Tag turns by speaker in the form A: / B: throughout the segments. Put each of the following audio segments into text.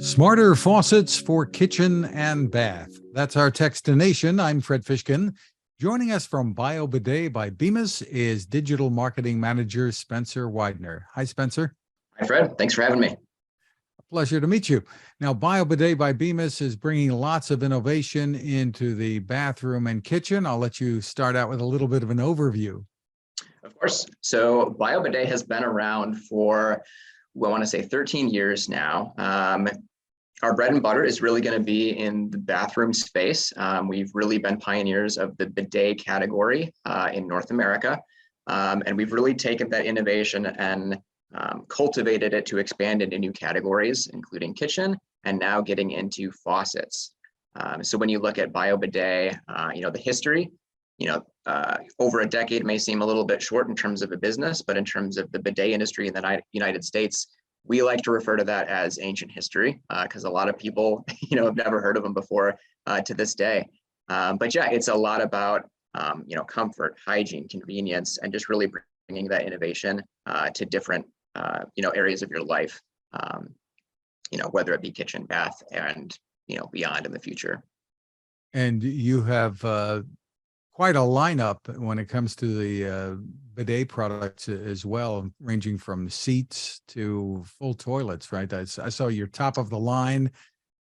A: Smarter faucets for kitchen and bath. That's our Techstination. I'm Fred Fishkin. Joining us from bioBidet by Bemis is Digital Marketing Manager Spencer Weidner. Hi, Spencer.
B: Hi, Fred. Thanks for having me.
A: A pleasure to meet you. Now, bioBidet by Bemis is bringing lots of innovation into the bathroom and kitchen. I'll let you start out with a little bit of an overview.
B: Of course. So bioBidet has been around for, I want to say 13 years now. Our bread and butter is really going to be in the bathroom space. We've really been pioneers of the bidet category in North America. And we've really taken that innovation and cultivated it to expand into new categories, including kitchen, and now getting into faucets. So when you look at bioBidet, the history, over a decade may seem a little bit short in terms of a business, but in terms of the bidet industry in the United States, we like to refer to that as ancient history because a lot of people, have never heard of them before to this day. But yeah, it's a lot about, comfort, hygiene, convenience, and just really bringing that innovation to different, areas of your life, whether it be kitchen, bath, and, beyond in the future.
A: And you have quite a lineup when it comes to the bidet products as well, ranging from seats to full toilets, right? I saw your top of the line.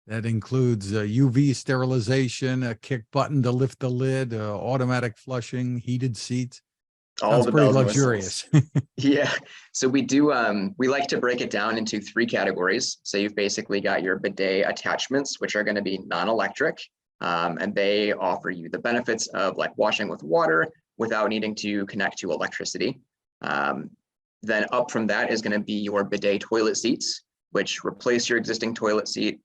A: That includes UV sterilization, a kick button to lift the lid, automatic flushing, heated seats.
B: All
A: Sounds pretty luxurious.
B: Yeah. So we do, we like to break it down into 3 categories. So you've basically got your bidet attachments, which are going to be non-electric. And they offer you the benefits of like washing with water without needing to connect to electricity. Then up from that is going to be your bidet toilet seats, which replace your existing toilet seat,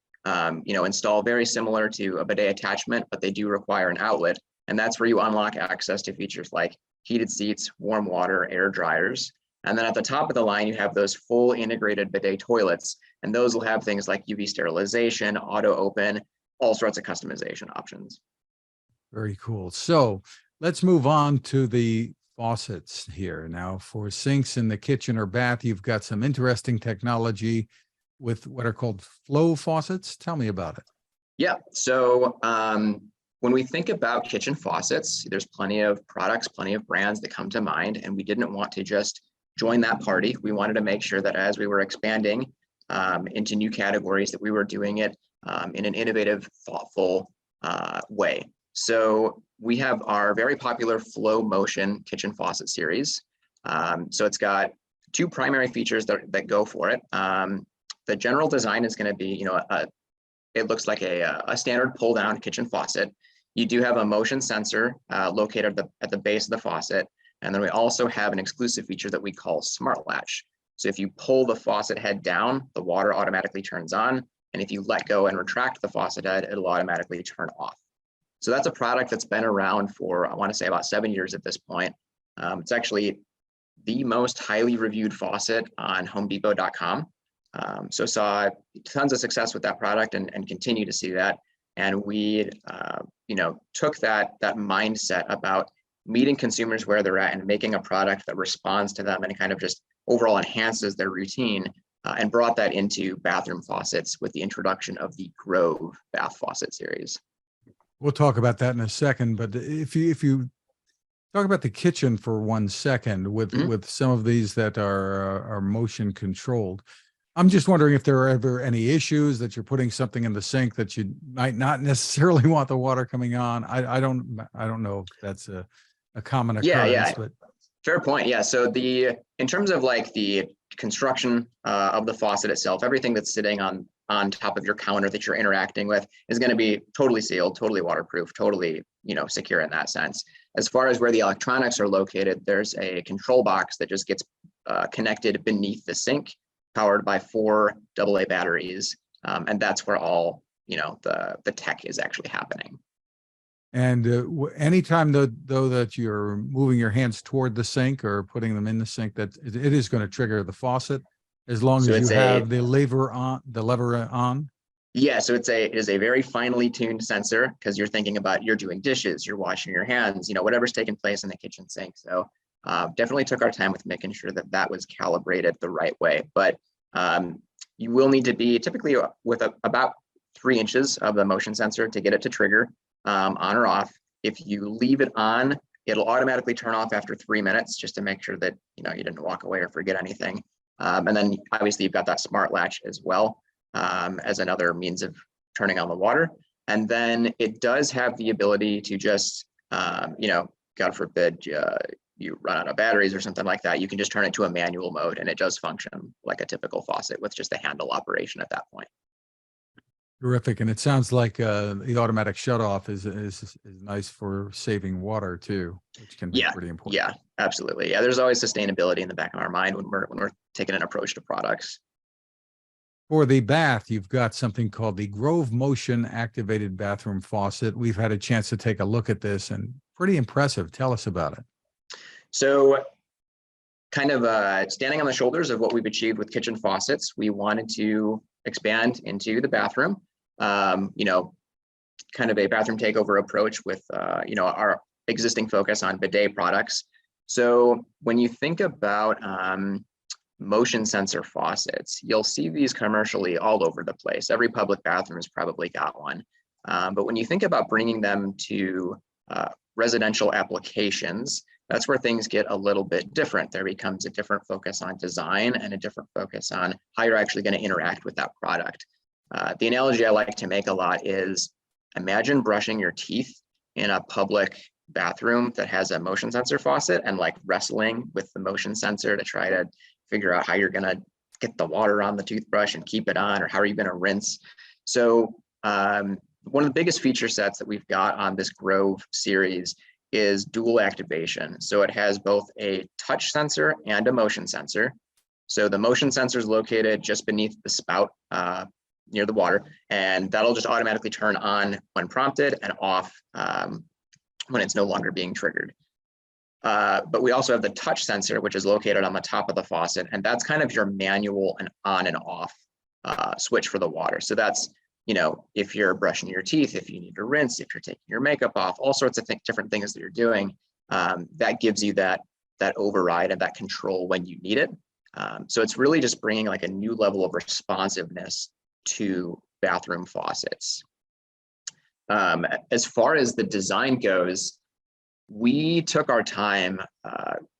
B: install very similar to a bidet attachment, but they do require an outlet. And that's where you unlock access to features like heated seats, warm water, air dryers. And then at the top of the line, you have those full integrated bidet toilets. And those will have things like UV sterilization, auto open, all sorts of customization options.
A: Very cool. So let's move on to the faucets here. Now, for sinks in the kitchen or bath, you've got some interesting technology with what are called flow faucets. Tell me about it.
B: Yeah. So when we think about kitchen faucets, there's plenty of products, plenty of brands that come to mind, and we didn't want to just join that party. We wanted to make sure that as we were expanding into new categories, that we were doing it in an innovative, thoughtful way. So we have our very popular Flow Motion kitchen faucet series. So it's got 2 primary features that go for it. The general design is going to be, it looks like a standard pull-down kitchen faucet. You do have a motion sensor located at the base of the faucet. And then we also have an exclusive feature that we call Smart Latch. So if you pull the faucet head down, the water automatically turns on. And if you let go and retract the faucet head, it'll automatically turn off. So that's a product that's been around for, I want to say, about 7 years at this point. It's actually the most highly reviewed faucet on homedepot.com. So saw tons of success with that product and continue to see that. And we, took that mindset about meeting consumers where they're at and making a product that responds to them and kind of just overall enhances their routine. And brought that into bathroom faucets with the introduction of the Grove bath faucet series.
A: We'll talk about that in a second, but if you talk about the kitchen for 1 second with some of these that are motion controlled, I'm just wondering if there are ever any issues that you're putting something in the sink that you might not necessarily want the water coming on. I don't know if that's a common occurrence.
B: Yeah.
A: But
B: fair point. Yeah. So in terms of like the construction of the faucet itself, everything that's sitting on top of your counter that you're interacting with is going to be totally sealed, totally waterproof, totally, secure in that sense. As far as where the electronics are located, there's a control box that just gets connected beneath the sink, powered by 4 AA batteries. And that's where all, the tech is actually happening.
A: And anytime though that you're moving your hands toward the sink or putting them in the sink, that it is going to trigger the faucet as long as you have the lever on.
B: Yeah, so it is a very finely tuned sensor because you're thinking about you're doing dishes, you're washing your hands, whatever's taking place in the kitchen sink. So definitely took our time with making sure that was calibrated the right way. But You will need to be typically with about 3 inches of the motion sensor to get it to trigger on or off. If you leave it on, it'll automatically turn off after 3 minutes, just to make sure that you didn't walk away or forget anything. And then obviously you've got that smart latch as well as another means of turning on the water. And then it does have the ability to just, God forbid, you run out of batteries or something like that, you can just turn it to a manual mode, and it does function like a typical faucet with just a handle operation at that point.
A: Terrific. And it sounds like the automatic shutoff is nice for saving water too, which can be pretty important.
B: Yeah, absolutely. Yeah, there's always sustainability in the back of our mind when we're taking an approach to products.
A: For the bath, you've got something called the Grove Motion activated bathroom faucet. We've had a chance to take a look at this, and pretty impressive. Tell us about it.
B: So kind of standing on the shoulders of what we've achieved with kitchen faucets, we wanted to expand into the bathroom, kind of a bathroom takeover approach with, our existing focus on bidet products. So when you think about motion sensor faucets, you'll see these commercially all over the place. Every public bathroom has probably got one. But when you think about bringing them to residential applications, that's where things get a little bit different. There becomes a different focus on design and a different focus on how you're actually going to interact with that product. The analogy I like to make a lot is, imagine brushing your teeth in a public bathroom that has a motion sensor faucet and like wrestling with the motion sensor to try to figure out how you're going to get the water on the toothbrush and keep it on, or how are you going to rinse. So one of the biggest feature sets that we've got on this Grove series is dual activation. So it has both a touch sensor and a motion sensor. So the motion sensor is located just beneath the spout near the water, and that'll just automatically turn on when prompted and off when it's no longer being triggered. But we also have the touch sensor, which is located on the top of the faucet, and that's kind of your manual and on and off switch for the water. So that's, if you're brushing your teeth, if you need to rinse, if you're taking your makeup off, all sorts of different things that you're doing, that gives you that override and that control when you need it. So it's really just bringing like a new level of responsiveness to bathroom faucets. As far as the design goes, we took our time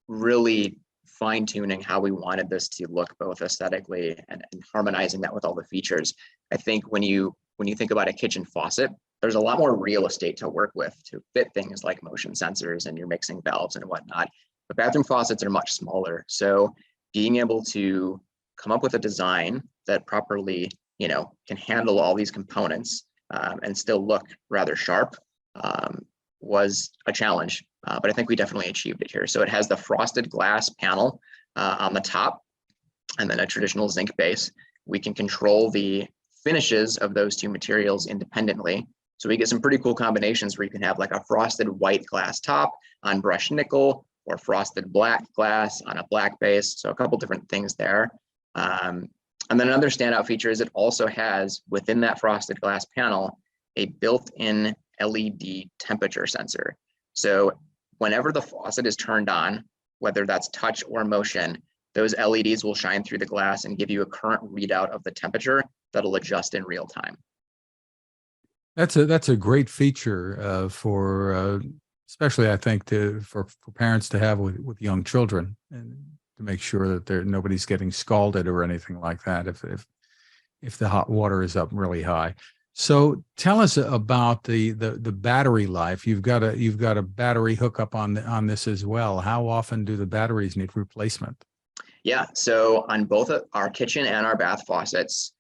B: really fine-tuning how we wanted this to look, both aesthetically and harmonizing that with all the features. I think when you think about a kitchen faucet, there's a lot more real estate to work with to fit things like motion sensors and your mixing valves and whatnot. But bathroom faucets are much smaller. So being able to come up with a design that properly, can handle all these components and still look rather sharp was a challenge. But I think we definitely achieved it here. So it has the frosted glass panel on the top, and then a traditional zinc base. We can control the finishes of those two materials independently. So we get some pretty cool combinations where you can have like a frosted white glass top on brushed nickel, or frosted black glass on a black base. So a couple different things there. And then another standout feature is it also has, within that frosted glass panel, a built-in LED temperature sensor. So whenever the faucet is turned on, whether that's touch or motion, those LEDs will shine through the glass and give you a current readout of the temperature that'll adjust in real time.
A: That's a great feature for especially, I think, for parents to have with young children, and to make sure that nobody's getting scalded or anything like that if the hot water is up really high. So tell us about the battery life. You've got a battery hookup on this as well. How often do the batteries need replacement?
B: Yeah, so on both our kitchen and our bath faucets,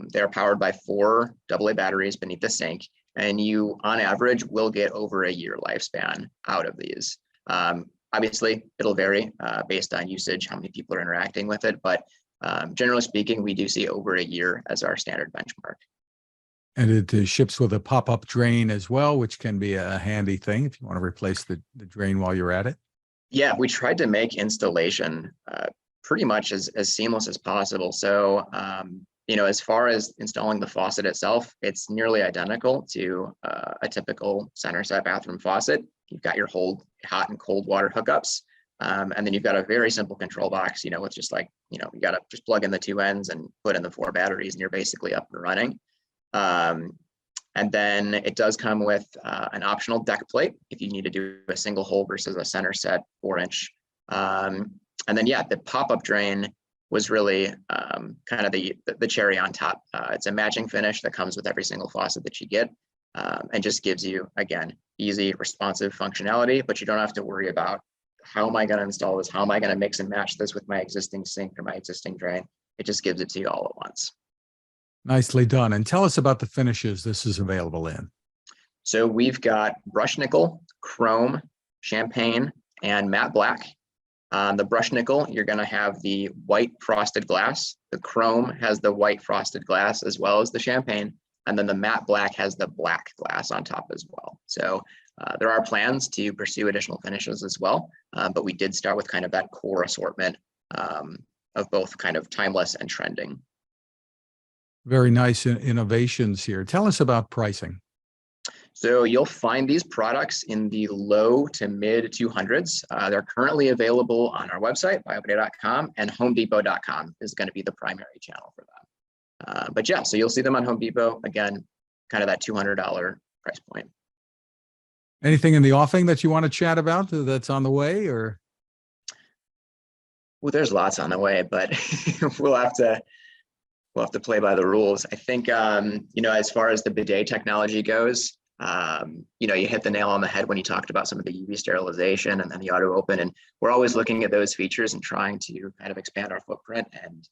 B: they're powered by 4 AA batteries beneath the sink, and you, on average, will get over a year lifespan out of these. Obviously, it'll vary based on usage, how many people are interacting with it, but generally speaking, we do see over a year as our standard benchmark.
A: And it ships with a pop-up drain as well, which can be a handy thing if you want to replace the drain while you're at it.
B: Yeah, we tried to make installation pretty much as seamless as possible. So, as far as installing the faucet itself, it's nearly identical to a typical center set bathroom faucet. You've got your hot and cold water hookups. And then you've got a very simple control box, with just like, you got to just plug in the 2 ends and put in the 4 batteries and you're basically up and running. And then it does come with an optional deck plate if you need to do a single hole versus a center set 4-inch. And then, yeah, the pop-up drain was really kind of the cherry on top. It's a matching finish that comes with every single faucet that you get, and just gives you, again, easy, responsive functionality, but you don't have to worry about how am I going to install this? How am I going to mix and match this with my existing sink or my existing drain? It just gives it to you all at once.
A: Nicely done. And tell us about the finishes this is available in.
B: So we've got brushed nickel, chrome, champagne, and matte black. On the brushed nickel, you're going to have the white frosted glass. The chrome has the white frosted glass as well as the champagne. And then the matte black has the black glass on top as well. So there are plans to pursue additional finishes as well, but we did start with kind of that core assortment of both kind of timeless and trending.
A: Very nice innovations here. Tell us about pricing.
B: So you'll find these products in the low to mid 200s. They're currently available on our website, bioBidet.com, and homedepot.com is going to be the primary channel for them. But yeah, so you'll see them on Home Depot, again, kind of that $200 price point.
A: Anything in the offing that you want to chat about that's on the way, or?
B: Well, there's lots on the way, but we'll have to play by the rules. I think, as far as the bidet technology goes, you hit the nail on the head when you talked about some of the UV sterilization and then the auto open. And we're always looking at those features and trying to kind of expand our footprint and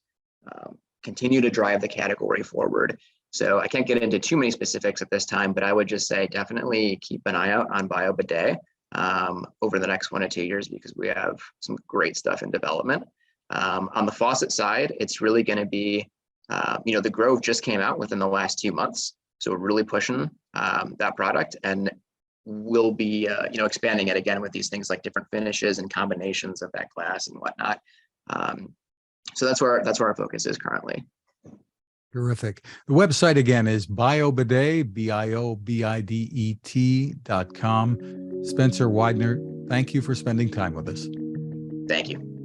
B: continue to drive the category forward. So I can't get into too many specifics at this time, but I would just say definitely keep an eye out on bioBidet over the next 1 to 2 years, because we have some great stuff in development. On the faucet side, it's really going to be, the Grove just came out within the last 2 months. So we're really pushing that product, and we'll be, expanding it again with these things like different finishes and combinations of that glass and whatnot. So that's where our focus is currently.
A: Terrific. The website again is bioBidet, biobidet.com. Spencer Weidner, thank you for spending time with us.
B: Thank you.